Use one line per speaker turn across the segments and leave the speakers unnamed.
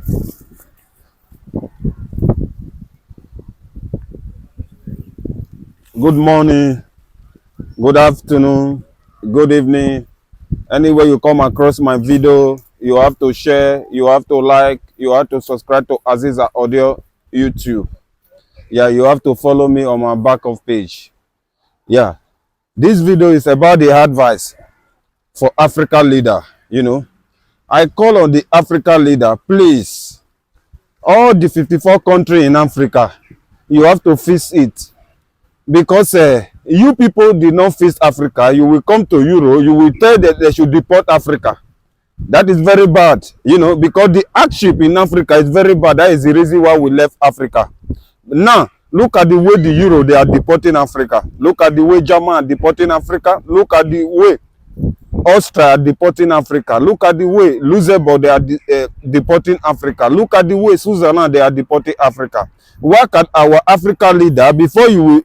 Good morning, good afternoon, good evening. Anywhere you come across my video, you have to share, you have to like, you have to subscribe to Aziza Audio YouTube. Yeah, you have to follow me on my back of page. Yeah, this video is about the advice for Africa leader. I call on the Africa leader, please, all the 54 countries in Africa, you have to fix it. Because you people did not face Africa, you will come to Europe, you will tell that they should deport Africa. That is very bad, because the hardship in Africa is very bad. That is the reason why we left Africa. Now, look at the way the Euro, they are deporting Africa. Look at the way Germany are deporting Africa. Look at the way Austria are deporting Africa. Look at the way Luxembourg, they are deporting Africa. Look at the way Switzerland, they are deporting Africa. Work at our Africa leader before you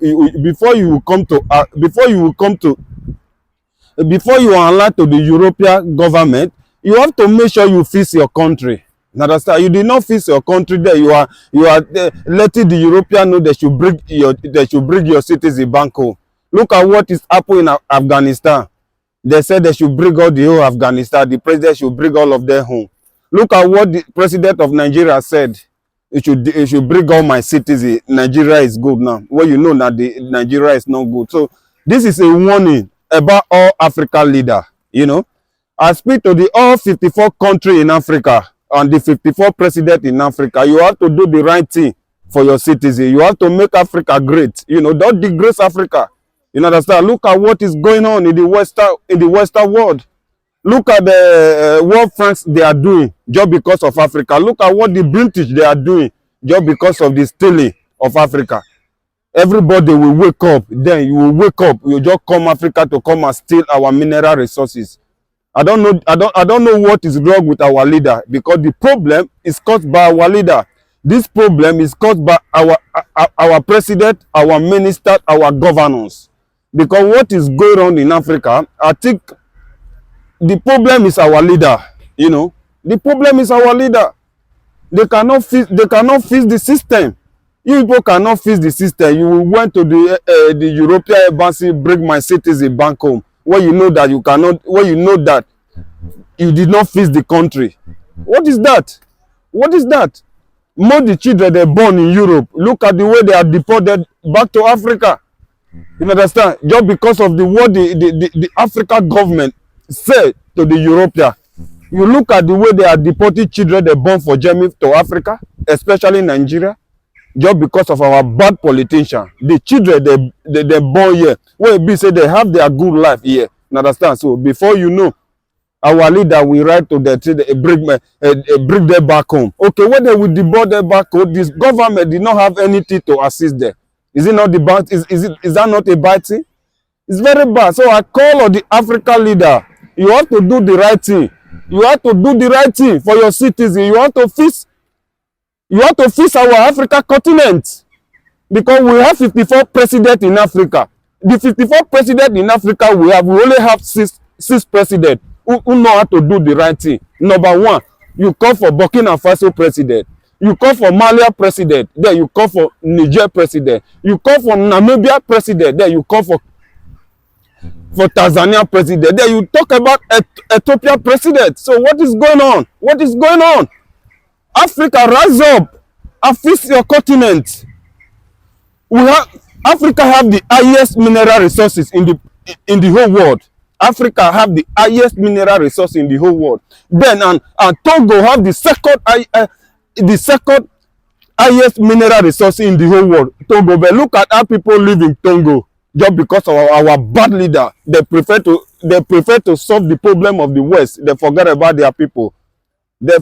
are allowed to the European government. You have to make sure you fix your country. Understand? You did not fix your country there. You are letting the European know they should bring your citizens back home. Look at what is happening in Afghanistan. They said they should bring all the whole Afghanistan. The president should bring all of them home. Look at what the president of Nigeria said. It should bring all my citizens. Nigeria is good now. Well, you know that Nigeria is not good. So this is a warning about all African leaders. I speak to the all 54 countries in Africa and the 54 presidents in Africa. You have to do the right thing for your citizens. You have to make Africa great. Don't disgrace Africa. You understand? Look at what is going on in the Western world. Look at what France they are doing just because of Africa. Look at what the British they are doing just because of the stealing of Africa. Everybody will wake up. Then you will wake up. You just come Africa to come and steal our mineral resources. I don't know what is wrong with our leader, because the problem is caused by our leader. This problem is caused by our president, our minister, our governors. Because what is going on in Africa, I think the problem is our leader. The problem is our leader. They cannot fix the system. You people cannot fix the system. You went to the European embassy, bring my citizen back home. When you know that you cannot, when you know that you did not fix the country. What is that? What is that? More the children they born in Europe. Look at the way they are deported back to Africa. You understand? Just because of what the African government said to the European. You look at the way they are deporting children they born for Germany to Africa, especially Nigeria, just because of our bad politicians. The children they born here, where be say they have their good life here. You understand? So before you know, our leader will write to them to bring them back home. Okay, when they will deport them back home, this government did not have anything to assist them. Is it not the bad? Is that not a bad thing? It's very bad. So I call on the African leader. You have to do the right thing. You have to do the right thing for your citizens. You have to fix our Africa continent. Because we have 54 presidents in Africa. The 54 presidents in Africa we only have six presidents who know how to do the right thing. Number one, you call for Burkina Faso president. You call for Mali president. Then you call for Niger president. You call for Namibia president. Then you call for Tanzania president. Then you talk about Ethiopia president. So what is going on? What is going on? Africa, rise up and fix your continent. Africa have the highest mineral resources in the whole world. Africa have the highest mineral resources in the whole world. Then and Togo have the second highest mineral resources in the whole world. Togo, but look at how people live in Togo. Just because of our bad leader, they prefer to solve the problem of the West. They forget about their people. They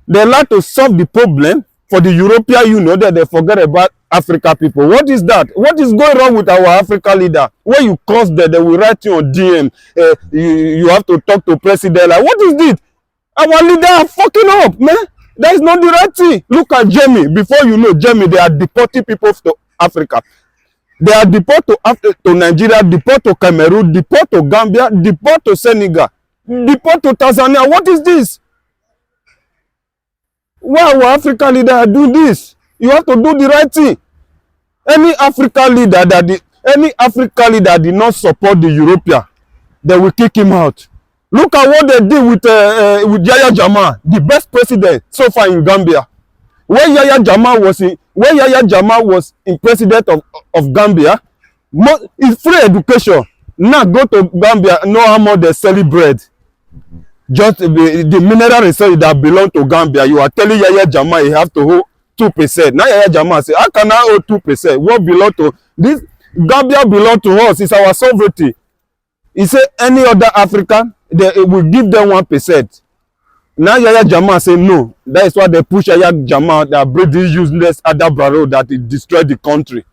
like to solve the problem for the European Union, that they forget about Africa people. What is that? What is going on with our Africa leader? When you cause that, they will write you on DM. You have to talk to president. Like, what is this? Our leader are fucking up, man. That is not the right thing. Look at Germany. Before you know, Germany, they are deporting people to Africa. They are deport to Nigeria, deport to Cameroon, deport to Gambia, deport to Senegal, deport to Tanzania. What is this? Why our African leader are doing this? You have to do the right thing. Any African leader that did not support the European, they will kick him out. Look at what they did with Yahya Jammeh, the best president so far in Gambia. When Yahya Jammeh was in president of Gambia, it's free education. Now go to Gambia, know how much they sell bread. Just the mineral resources that belong to Gambia. You are telling Yahya Jammeh you have to hold 2%. Now Yahya Jammeh say, how can I hold 2%? What belong to this? Gambia belong to us. It's our sovereignty. He said any other African, they will give them 1%. Now Yahya Jammeh say no. That is why they push Yahya Jammeh, that bring this useless Adabaro that it destroyed the country.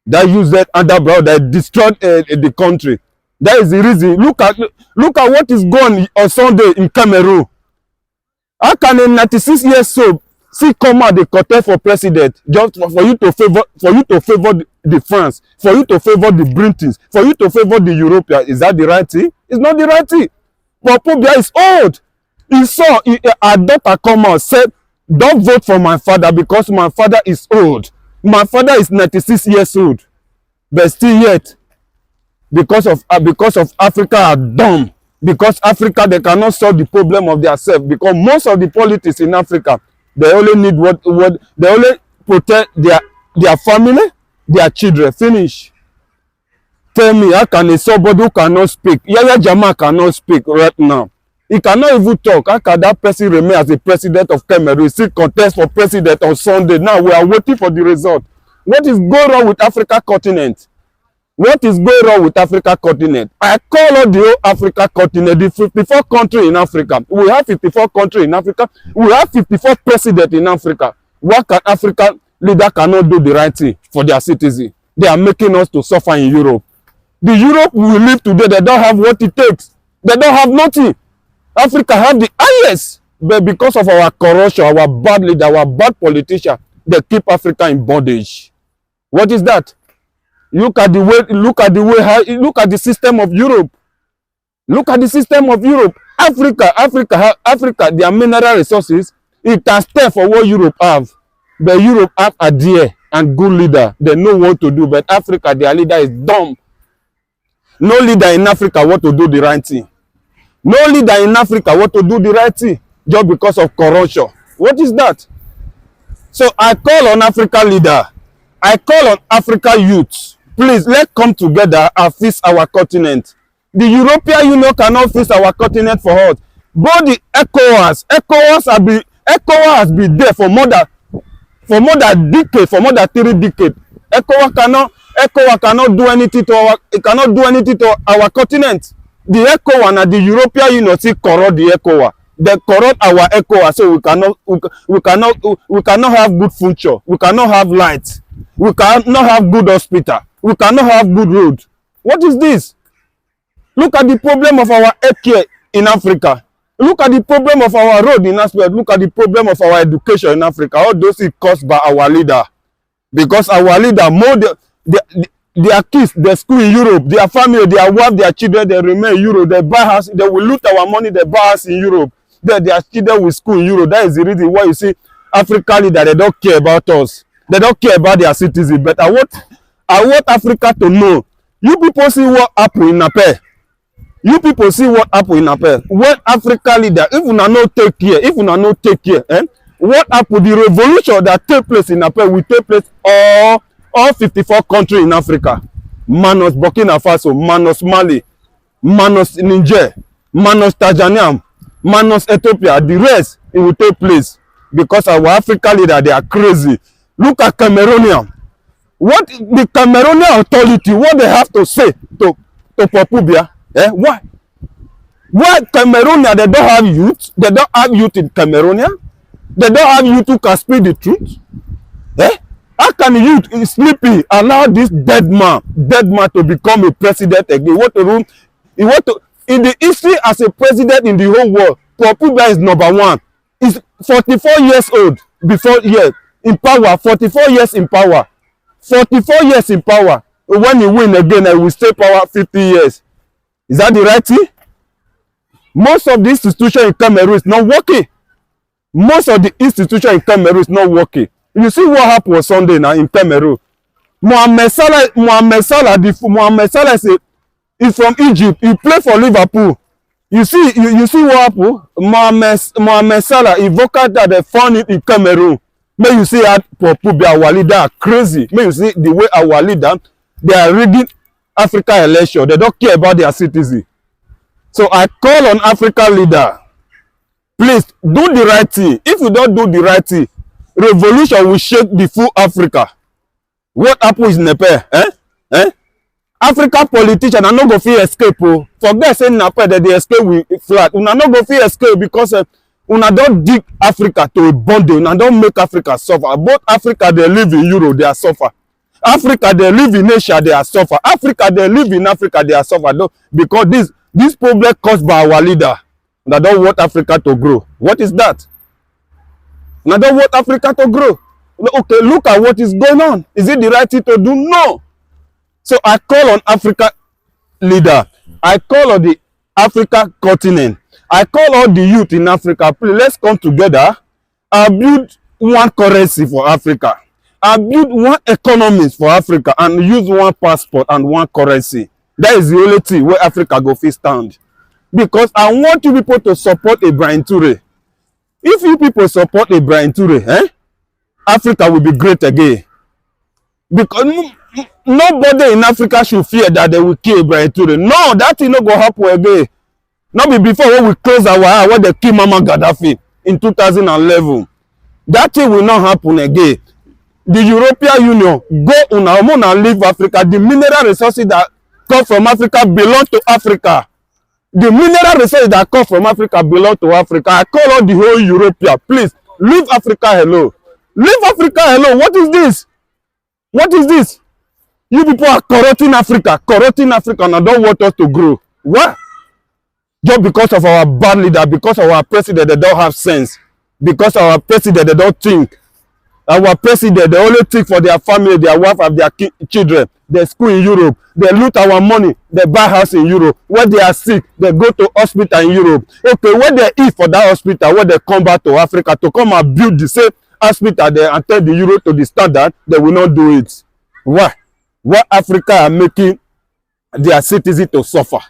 That useless Adabaro that destroyed the country. That is the reason. Look at what is going on Sunday in Cameroon. How can a 96 years old see come out the contest for president just for you to favor the France, for you to favor the Britons, for you to favor the Europeans? Is that the right thing? It's not the right thing. But Pobia is old. He saw a daughter come out, said, don't vote for my father because my father is old. My father is 96 years old. But still yet, because of Africa are dumb. Because Africa, they cannot solve the problem of themselves. Because most of the politics in Africa, they only need they only protect their family, their children. Finish. Tell me, how can somebody who cannot speak? Yahya Jammeh cannot speak right now. He cannot even talk. How can that person remain as the president of Cameroon? Still contest for president on Sunday. Now we are waiting for the result. What is going on with Africa continent? What is going on with Africa continent? I call on the whole Africa continent, the 54 countries in Africa. We have 54 countries in Africa. We have 54 presidents in Africa. What can African leader cannot do the right thing for their citizens? They are making us to suffer in Europe. The Europe we live today, they don't have what it takes. They don't have nothing. Africa have the highest, but because of our corruption, our bad leader, our bad politician, they keep Africa in bondage. What is that? Look at the system of Europe. Look at the system of Europe. Africa, their mineral resources, it can stay for what Europe have. But Europe have a dear and good leader. They know what to do. But Africa, their leader is dumb. No leader in Africa want to do the right thing. No leader in Africa want to do the right thing just because of corruption. What is that? So I call on African leader. I call on Africa youth. Please, let's come together and fix our continent. The European Union cannot fix our continent for us. But the ECOWAS has been there for more than decade, for more than 3 decades. ECOWAS cannot do anything to our continent. The ECOWAS and the European Union still corrupt the ECOWAS. They corrupt our ECOWAS, so we cannot have good future. We cannot have light. We cannot have good hospital. We cannot have good road. What is this? Look at the problem of our healthcare in Africa. Look at the problem of our road in Africa. Look at the problem of our education in Africa. All those is caused by our leader. Because our leader, their kids, their school in Europe, their family, their wife, their children, they remain in Europe. They buy house, they will loot our money, they buy house in Europe. Their children will school in Europe. That is the reason why you see Africa leader, they don't care about us. They don't care about their citizens. But I want Africa to know. You people see what happened in Napel. You people see what happened in Napel. When Africa leader, if you not take care, what happened? The revolution that take place in Napel will take place all 54 countries in Africa. Minus Burkina Faso, minus Mali, minus Niger, minus Tanzania, minus Ethiopia. The rest, it will take place. Because our African leader, they are crazy. Look at Cameroonian. What the Cameroonian authority, what they have to say to Popubia? Why? Why Cameroonian, they don't have youth? They don't have youth in Cameroonian? They don't have youth who can speak the truth? How can youth sleepy allow this dead man to become a president again? In the history as a president in the whole world, Popubia is #1. He's 44 years old before in power, 44 years in power. 44 years in power. When he win again, I will stay power 50 years. Is that the right thing? Most of the institutions in Cameroon is not working. Most of the institution in Cameroon is not working. You see what happened on Sunday now in Cameroon. Mohamed Salah is from Egypt. He played for Liverpool. You see what happened? Mohamed Salah, he voted that they found it in Cameroon. May you see how our leader are crazy. May you see the way our leader, they are rigging Africa election. They don't care about their citizens. So I call on African leader, please do the right thing. If you don't do the right thing, revolution will shake the full Africa. What happens in Nepal? African politicians are not going to escape. Oh. Forget saying Nepal that they escape with flat. Una not going to escape because una don't dig Africa to a bondage. Una don't make Africa suffer. Both Africa, they live in Europe, they are suffer. Africa, they live in Asia, they are suffer. Africa, they live in Africa, they are suffer. Because this problem caused by our leader. Una don't want Africa to grow. What is that? Una don't want Africa to grow. Okay, look at what is going on. Is it the right thing to do? No. So I call on Africa leader. I call on the Africa continent. I call all the youth in Africa. Please, let's come together and build one currency for Africa. And build one economy for Africa and use one passport and one currency. That is the only thing where Africa go fit stand. Because I want you people to support Ibrahim Toure. If you people support Ibrahim Toure, Africa will be great again. Because nobody in Africa should fear that they will kill Ibrahim Toure. No, that thing not go happen again. Not be before when we close our eye when they kill Mama Gaddafi in 2011. That thing will not happen again. The European Union go on and leave Africa. The mineral resources that come from Africa belong to Africa. The mineral resources that come from Africa belong to Africa. I call on the whole European, please leave Africa alone. Leave Africa alone. What is this? What is this? You people are corrupting Africa, and I don't want us to grow. What? Just because of our bad leader, because of our president, they don't have sense. Because of our president, they don't think. Our president, they only think for their family, their wife, and their children. They school in Europe. They loot our money. They buy house in Europe. When they are sick, they go to hospital in Europe. Okay, when they eat for that hospital, when they come back to Africa to come and build the same hospital there and tell the Euro to the standard, they will not do it. Why? Why Africa are making their citizens to suffer?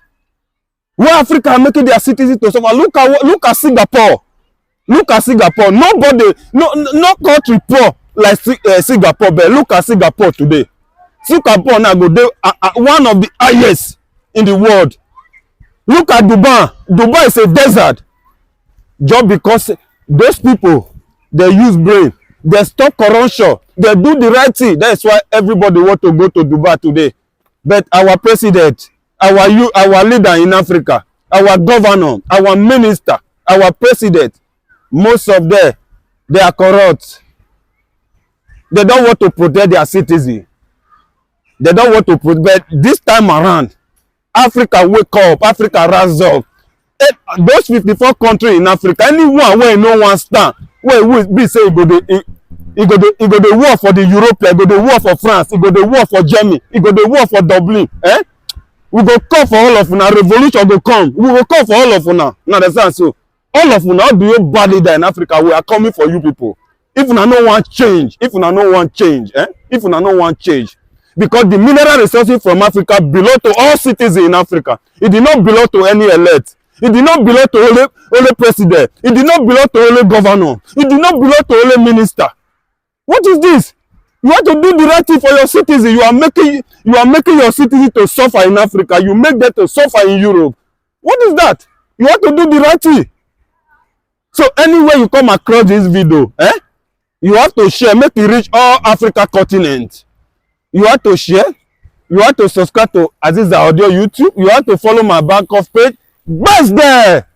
Why Africa are making their citizens to suffer? Look at Singapore. Look at Singapore. Nobody, no country poor like Singapore, but look at Singapore today. Singapore now go there, one of the highest in the world. Look at Dubai. Dubai is a desert. Just because those people, they use brain, they stop corruption, they do the right thing. That's why everybody want to go to Dubai today. But our president, our leader in Africa, our governor, our minister, our president, most of them, they are corrupt. They don't want to protect their citizens. They don't want to protect. But this time around, Africa wake up, Africa rise up. Those 54 countries in Africa, anyone where no one stand, where we be say he go the war for the Europe, he go the war for France, he go the war for Germany, he go the war for Dublin. We go call for all of una. Revolution go come. We go call for all of una. Now understand so. All of una, how do you bad leader in Africa? We are coming for you people. If una no want change, if una no want change, if una no want change, because the mineral resources from Africa belong to all citizens in Africa. It did not belong to any elite. It did not belong to only president. It did not belong to only governor. It did not belong to only minister. What is this? You want to do the right thing for your citizens. You are making your citizens to suffer in Africa. You make them to suffer in Europe. What is that? You want to do the right thing. So anywhere you come across this video, you have to share, make it reach all Africa continent. You have to share. You have to subscribe to Aziza Audio YouTube. You have to follow my Bank of page. Best there.